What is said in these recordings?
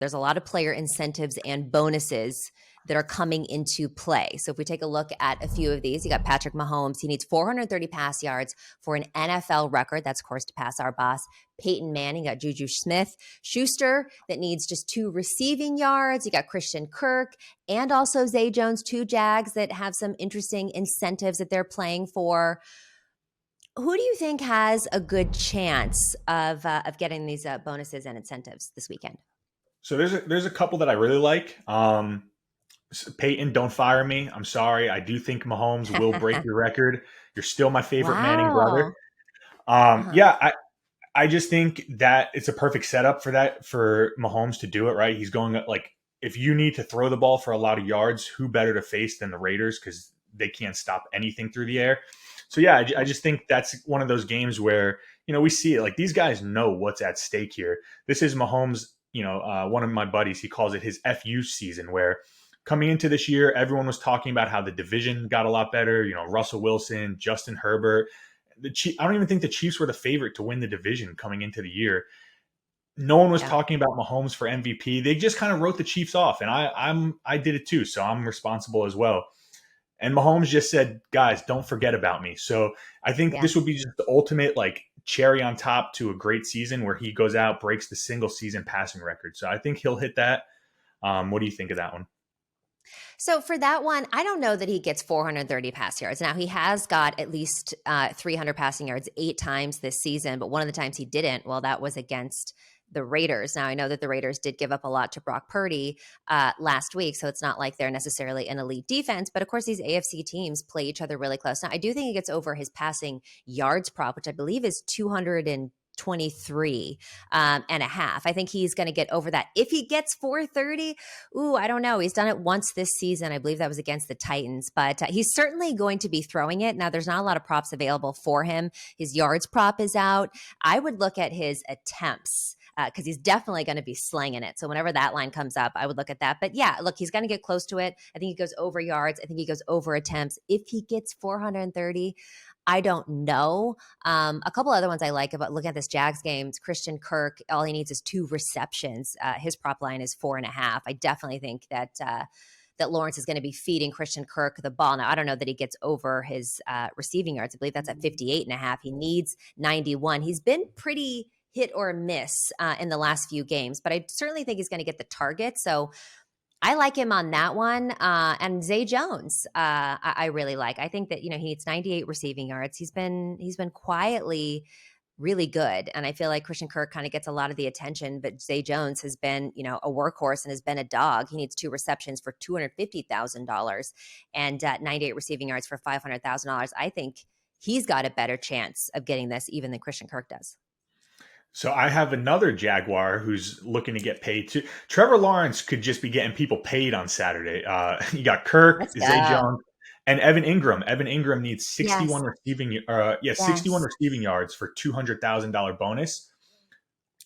there's a lot of player incentives and bonuses that are coming into play. So if we take a look at a few of these, you got Patrick Mahomes. He needs 430 pass yards for an NFL record. That's, of course, to pass our boss, Peyton Manning. You got Juju Smith-Schuster that needs just 2 receiving yards. You got Christian Kirk and also Zay Jones, 2 Jags that have some interesting incentives that they're playing for. Who do you think has a good chance of getting these bonuses and incentives this weekend? So there's a couple that I really like. Peyton, don't fire me. I'm sorry. I do think Mahomes will break your record. You're still my favorite Manning brother. Yeah, I just think that it's a perfect setup for Mahomes to do it, right? He's going like, if you need to throw the ball for a lot of yards, who better to face than the Raiders, because they can't stop anything through the air. So yeah, I just think that's one of those games where, we see it, like these guys know what's at stake here. This is Mahomes, one of my buddies, he calls it his FU season, where coming into this year, everyone was talking about how the division got a lot better. Russell Wilson, Justin Herbert. I don't even think the Chiefs were the favorite to win the division coming into the year. No one was talking about Mahomes for MVP. They just kind of wrote the Chiefs off, and I did it too, so I'm responsible as well. And Mahomes just said, guys, don't forget about me. So I think this would be just the ultimate like cherry on top to a great season where he goes out, breaks the single season passing record. So I think he'll hit that. What do you think of that one? So for that one, I don't know that he gets 430 pass yards. Now, he has got at least 300 passing yards 8 times this season, but one of the times he didn't, well, that was against the Raiders. Now, I know that the Raiders did give up a lot to Brock Purdy last week, so it's not like they're necessarily an elite defense. But of course, these AFC teams play each other really close. Now, I do think he gets over his passing yards prop, which I believe is 223 and a half. I think he's going to get over that. If he gets 430, I don't know. He's done it once this season. I believe that was against the Titans, but he's certainly going to be throwing it. Now, there's not a lot of props available for him. His yards prop is out. I would look at his attempts because he's definitely going to be slinging it. So whenever that line comes up, I would look at that. But yeah, look, he's going to get close to it. I think he goes over yards. I think he goes over attempts. If he gets 430, I don't know. A couple other ones I like about looking at this Jags game. Christian Kirk, all he needs is 2 receptions. His prop line is 4.5. I definitely think that Lawrence is going to be feeding Christian Kirk the ball. Now, I don't know that he gets over his receiving yards. I believe that's at 58.5. He needs 91. He's been pretty hit or miss in the last few games, but I certainly think he's going to get the target. So I like him on that one. And Zay Jones, I really like. I think that, he needs 98 receiving yards. He's been quietly really good. And I feel like Christian Kirk kind of gets a lot of the attention, but Zay Jones has been, a workhorse and has been a dog. He needs 2 receptions for $250,000 and 98 receiving yards for $500,000. I think he's got a better chance of getting this even than Christian Kirk does. So I have another Jaguar who's looking to get paid too. Trevor Lawrence could just be getting people paid on Saturday. You got Kirk, Zay Jones, and Evan Ingram. Evan Ingram needs 61 receiving 61 receiving yards for $200,000 bonus.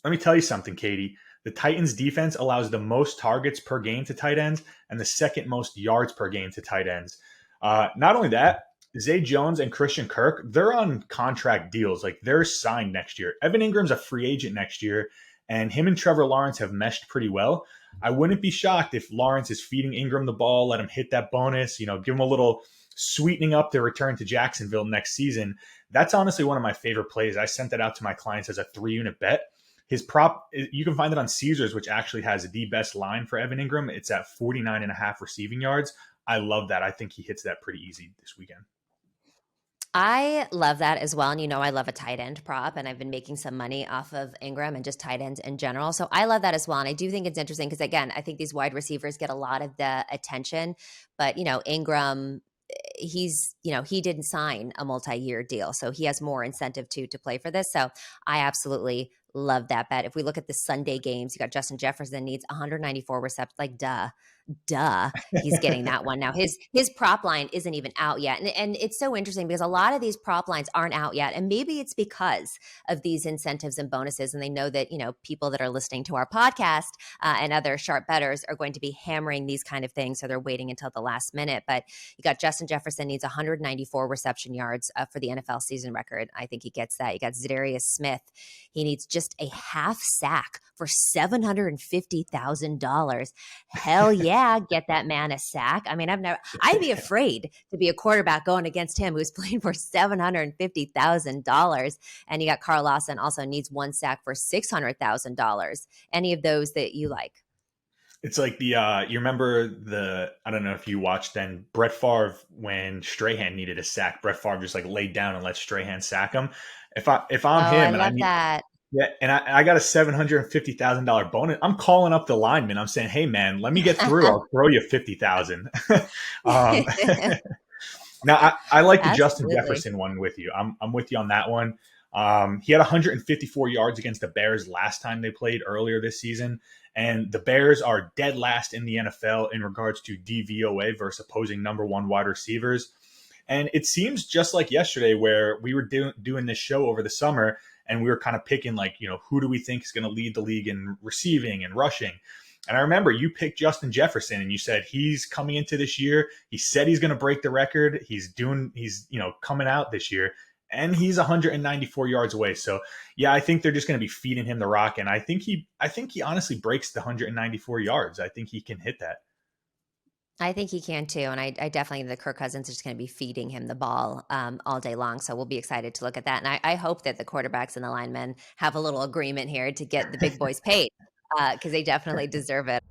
Let me tell you something, Katie. The Titans defense allows the most targets per game to tight ends and the second most yards per game to tight ends. Not only that, Zay Jones and Christian Kirk, they're on contract deals. Like, they're signed next year. Evan Ingram's a free agent next year, and him and Trevor Lawrence have meshed pretty well. I wouldn't be shocked if Lawrence is feeding Ingram the ball, let him hit that bonus, give him a little sweetening up their return to Jacksonville next season. That's honestly one of my favorite plays. I sent that out to my clients as a 3-unit bet. His prop, you can find it on Caesars, which actually has the best line for Evan Ingram. It's at 49.5 receiving yards. I love that. I think he hits that pretty easy this weekend. I love that as well. And I love a tight end prop, and I've been making some money off of Ingram and just tight ends in general. So I love that as well. And I do think it's interesting because, again, I think these wide receivers get a lot of the attention. But, Ingram, he didn't sign a multi-year deal. So he has more incentive to play for this. So I absolutely love that bet. If we look at the Sunday games, you got Justin Jefferson needs 194 receptions. Like, duh, he's getting that one. Now his prop line isn't even out yet. And it's so interesting because a lot of these prop lines aren't out yet. And maybe it's because of these incentives and bonuses. And they know that, people that are listening to our podcast and other sharp bettors are going to be hammering these kind of things. So they're waiting until the last minute. But you got Justin Jefferson needs 194 reception yards for the NFL season record. I think he gets that. You got Zadarius Smith. He needs just purchased a half sack for $750,000. Hell yeah, get that man a sack. I mean, I'd be afraid to be a quarterback going against him who's playing for $750,000. And you got Carl Lawson also needs one sack for $600,000. Any of those that you like? It's like you remember I don't know if you watched then, Brett Favre, when Strahan needed a sack, Brett Favre just like laid down and let Strahan sack him. If Oh, I'm I him and I love need, that. yeah, and I got a $750,000 bonus, I'm calling up the lineman. I'm saying, hey man, let me get through. I'll throw you 50,000. um, Now, I like the Justin Absolutely. Jefferson one with you. I'm with you on that one. He had 154 yards against the Bears last time they played earlier this season. And the Bears are dead last in the NFL in regards to DVOA versus opposing number one wide receivers. And it seems just like yesterday where we were doing this show over the summer and we were kind of picking like, who do we think is going to lead the league in receiving and rushing? And I remember you picked Justin Jefferson and you said he's coming into this year. He said he's going to break the record. He's coming out this year and he's 194 yards away. So yeah, I think they're just going to be feeding him the rock. And I think he honestly breaks the 194 yards. I think he can hit that. I think he can too. And I definitely, the Kirk Cousins are just going to be feeding him the ball all day long. So we'll be excited to look at that. And I hope that the quarterbacks and the linemen have a little agreement here to get the big boys paid because they definitely deserve it.